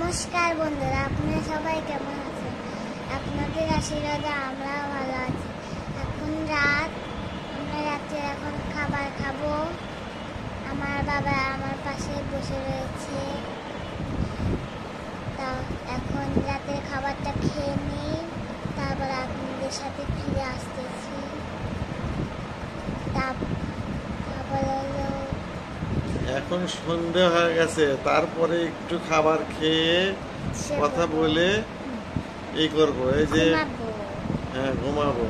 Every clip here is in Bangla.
নমস্কার বন্ধুরা, আপনারা সবাই কেমন আছেন? আপনাদের আশীর্বাদে আমরা ভালো আছি। এখন রাত, আমরা রাতে এখন খাবার খাবো। আমার বাবা আমার পাশে বসে রয়েছে। তা এখন রাতের খাবারটা খেয়ে নিই, তারপর আপনাদের সাথে ফিরে আসতেছি। তারপরে এখন সন্ধে হয়ে গেছে, তারপরে একটু খাবার খেয়ে কথা বলে এই করবো, এই যে হ্যাঁ ঘুমাবো।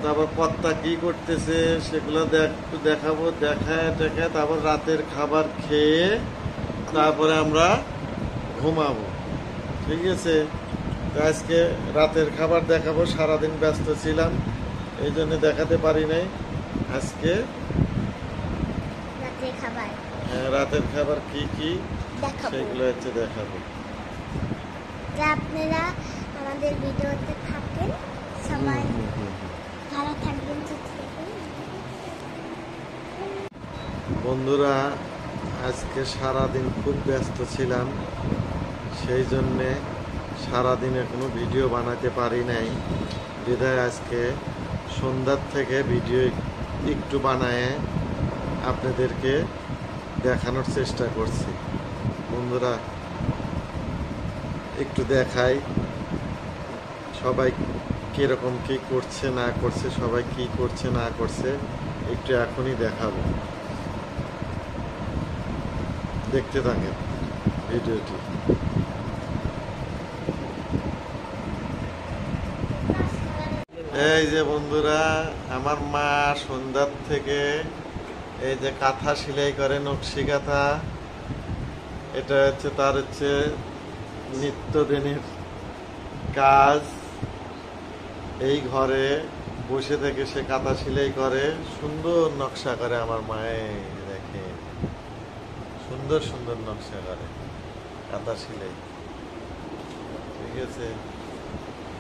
তারপর কর্তা কি করতেছে সেগুলো একটু দেখাবো, দেখায় তারপর রাতের খাবার খেয়ে তারপরে আমরা ঘুমাবো। ঠিক আছে, তো আজকে রাতের খাবার দেখাবো। সারাদিন ব্যস্ত ছিলাম, এই জন্য দেখাতে পারি নাই। আজকে রাতের খাবার কি কি সেগুলো হচ্ছে দেখাবো। আপনারা আমাদের ভিডিওতে থাকেন, সবাই ভালো থাকবেন। বন্ধুরা, আজকে সারাদিন খুব ব্যস্ত ছিলাম, সেই জন্যে সারাদিনে কোনো ভিডিও বানাতে পারি নাই। বিধায় আজকে সন্ধ্যার থেকে ভিডিও একটু বানায় আপনাদেরকে দেখানোর চেষ্টা করছি। বন্ধুরা, একটু দেখাই সবাই কিরকম কি করছে না করছে, সবাই কি করছে না করছে একটু এখনই দেখাবো। দেখতে থাকেন ভিডিওটি। এই যে বন্ধুরা, আমার মা সন্ধ্যার থেকে এই যে কাঁথা সেলাই করে, নকশি কাঁথা। এটা হচ্ছে তার নিত্যদিনের কাজ। এই ঘরে বসে থেকে সে কাঁথা সেলাই করে, সুন্দর নকশা করে। আমার মায়ের দেখে সুন্দর সুন্দর নকশা করে কাঁথা সেলাই। ঠিক আছে,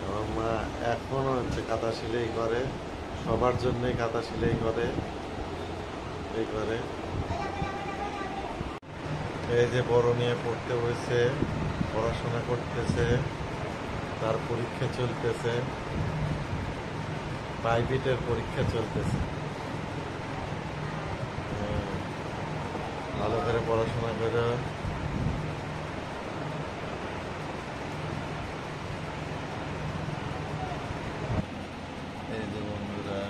আমার মা এখনো কাঁথা সেলাই করে, সবার জন্যই কাঁথা সেলাই করে। এই করে এই যে বড় নিয়ে পড়তে বসে পড়াশোনা করতেছে, তার পরীক্ষা চলতেছে, প্রাইভেটের পরীক্ষা চলতেছে। ভালো করে পড়াশোনা করে এই যে বন্ধুরা,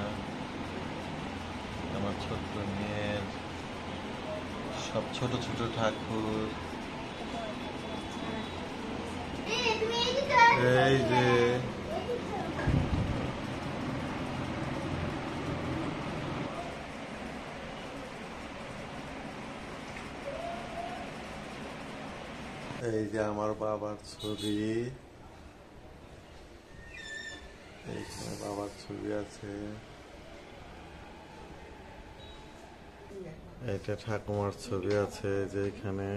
আমার ছোট্ট মেয়ের সব ছোট ছোট ঠাকুর। এই যে আমার বাবার ছবি, এইখানে বাবার ছবি আছে। এটা ঠাকুমার ছবি আছে, যে এখানে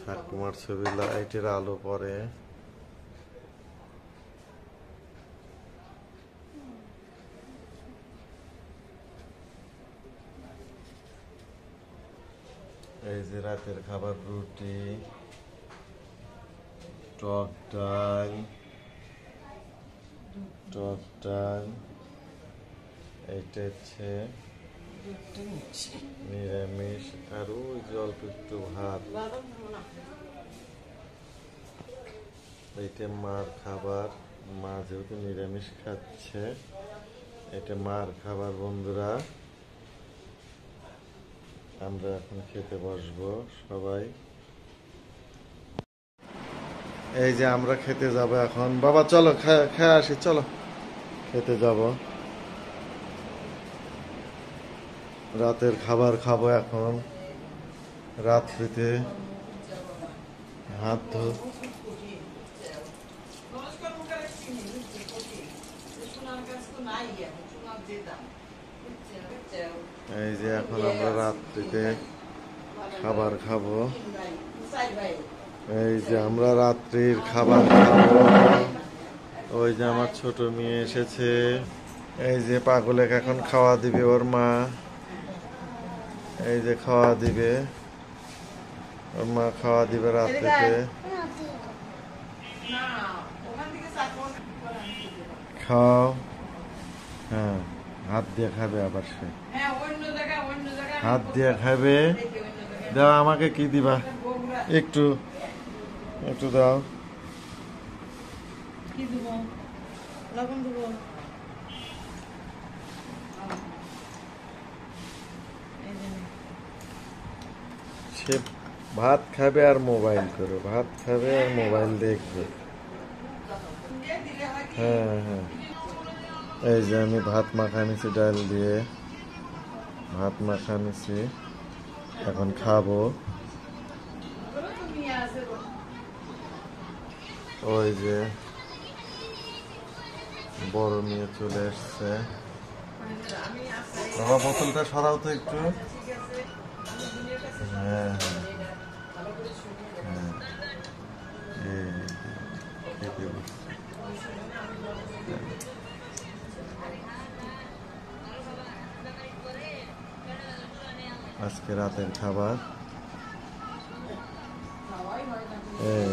ঠাকুমার ছবি, লাইটের আলো পড়ে। এই যে রাতের খাবার, রুটি, টক ডাল, এইটা হচ্ছে নিরামিষ, আর ওই যে অল্প একটু ভাত। এইটা মার খাবার, মা যেহেতু নিরামিষ খাচ্ছে, এটা মার খাবার। বন্ধুরা, আমরা এখন খেতে বসবো সবাই। এই যে আমরা খেতে যাব এখন। বাবা চলো খেয়ে আসি, চলো খেতে যাব। রাতের খাবার খাবো এখন, রাত্রিতে হাত ধো। এই যে এখন আমরা রাত্রিতে খাবার খাবো। এই যে আমরা রাত্রির খাবার খাবো। ওই যে আমার ছোট মেয়ে এসেছে, এই যে পাগলেক এখন খাওয়া দিবে ওর মা। এই যে খাওয়া দিবে, ওর মা খাওয়া দিবে রাত থেকে। খাও। হ্যাঁ, হাত দিয়ে খাবে আবার সে। হাত দিয়ে খাবে। দাও আমাকে কি দিবা? একটু একটু দাও। কি দিব? লবণ দিব। সে ভাত খাবে আর মোবাইল করো, ভাত খাবে আর মোবাইল দেখবে। হ্যাঁ হ্যাঁ, এই যে আমি ভাত মাখা নিছি ডাল দিয়ে, ভাত মাখা নিছি, এখন খাবো। ওই যে বড় নিয়ে চলে আসছে। বাবা বোতলটা সরাও তো একটু। হ্যাঁ হ্যাঁ, খেতে বসছে। আজকে রাতের খাবার এই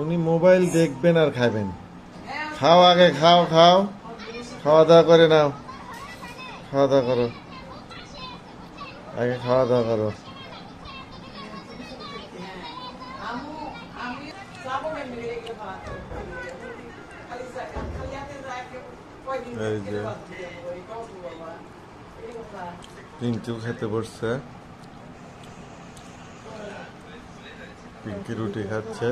উনি মোবাইল দেখবেন আর খাবেন। খাও আগে, খাও খাও, খাওয়া দাওয়া করে নাও, খাওয়া দাওয়া করো, আগে খাওয়া দাওয়া করো। এই যে পিঙ্কি খেতে বসছে, পিঙ্কি রুটি খাচ্ছে,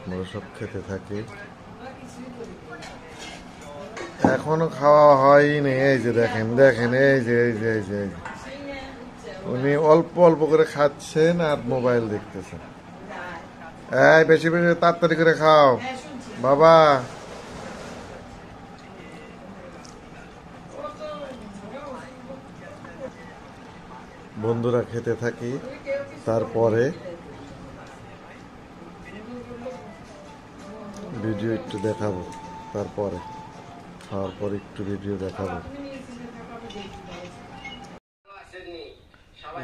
আমরা সব খেতে থাকি। এখনো খাওয়া হয়নি। এই যে দেখেন দেখেন, এই যে এই যে এই যে এই যে উনি অল্প অল্প করে খাচ্ছেন আর মোবাইল দেখতেছেন। এই বেশি বেশি তাড়াতাড়ি করে খাও বাবা। বন্ধুরা খেতে থাকি, তারপরে ভিডিও একটু দেখাবো, তারপরে খাওয়ার পর একটু ভিডিও দেখাবো।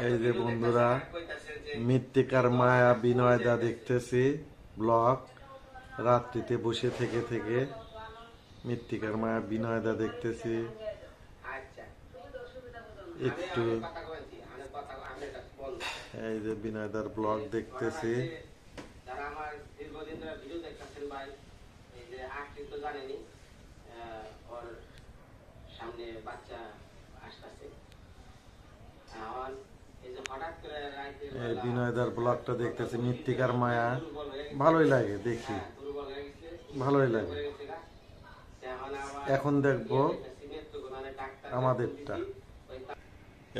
এই যে বন্ধুরা, মৃত্তিকার মায়া বিনয়দা দেখতেছি ব্লগ, রাত্রিতে বসে থেকে থেকে মৃত্তিকার মায়া বিনয়দা দেখতেছি একটু। এই যে বিনয়দার ব্লগ দেখতেছি। এই বিনয়দার ব্লগটা দেখতেছি, মৃত্তিকার মায়া, ভালোই লাগে দেখি, ভালোই লাগে। এখন দেখবো আমাদেরটা।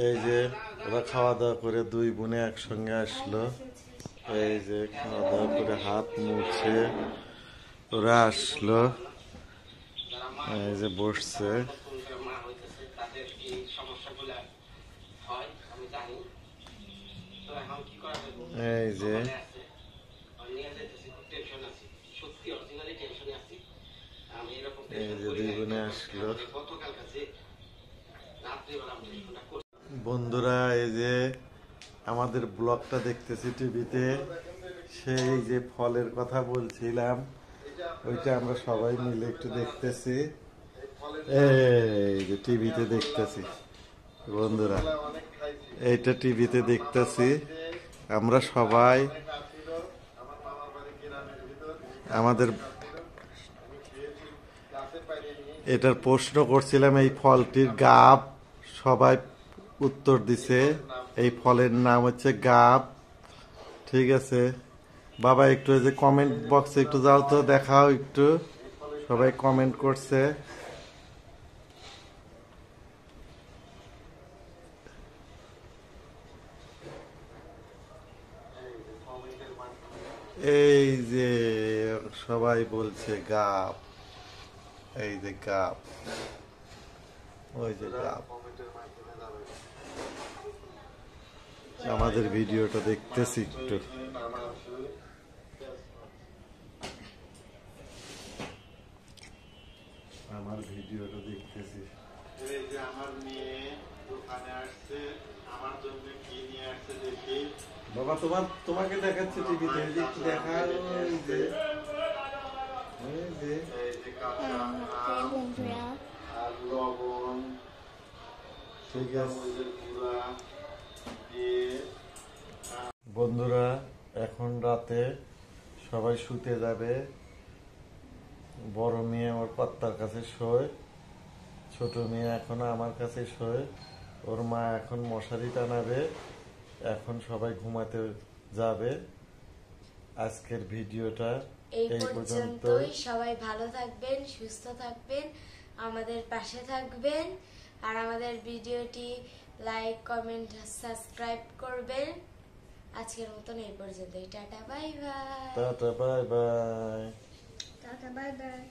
এই যে ওরা খাওয়া দাওয়া করে দুই বোনে একসঙ্গে আসলো। এই যে খাওয়া দাওয়া করে হাত মুছে ওরা আসলো, এই যে বসছে। এই যে এই যে দুই বোনে আসলো। বন্ধুরা এই যে আমাদের ব্লগটা দেখতেছি টিভিতে, সেই যে ফলের কথা বলছিলাম ওইটা আমরা সবাই মিলে একটু দেখতেছি। এই যে টিভিতে দেখতেছি বন্ধুরা, এইটা টিভিতে দেখতেছি আমরা সবাই। আমাদের এটার প্রশ্ন করছিলাম, এই ফলটির গাব, সবাই উত্তর দিছে এই ফলের নাম হচ্ছে গাব। ঠিক আছে বাবা, একটু এই যে কমেন্ট বক্সে একটু যাও তো, দেখাও একটু, সবাই কমেন্ট করছে। এই যে সবাই বলছে গাব, এই যে গাব, ওই যে গাব। আমাদের ভিডিওটা দেখতেছি একটু। ভিডিওটা দেখতেছিস। এই যে আমার মেয়ে দোকানে আসছে, আমার জন্য কি নিয়ে আসছে দেখি। বাবা তোমাকে দেখাচ্ছে টিভিতে, এই যে একটু দেখাও। এই যে কাঁচা আম বন্ধুরা আর লবণ, ঠিক আছে দিয়ে। বন্ধুরা এখন রাতে সবাই শুতে যাবে। বড় মেয়ে ওর পাত্তার কাছে শোয়, ছোট মেয়ে এখন আমার কাছে শোয়। ওর মা এখন মশারি টানাবে, এখন সবাই ঘুমাতে যাবে। আজকের ভিডিওটা এই এই পর্যন্ত। পর্যন্তই। সবাই ভালো থাকবেন, সুস্থ থাকবেন, আমাদের পাশে থাকবেন, আর আমাদের ভিডিওটি লাইক, কমেন্ট, সাবস্ক্রাইব করবেন। আজকের মতন এই পর্যন্তই। Tata, bye bye. Tata, bye bye. Tata bye bye.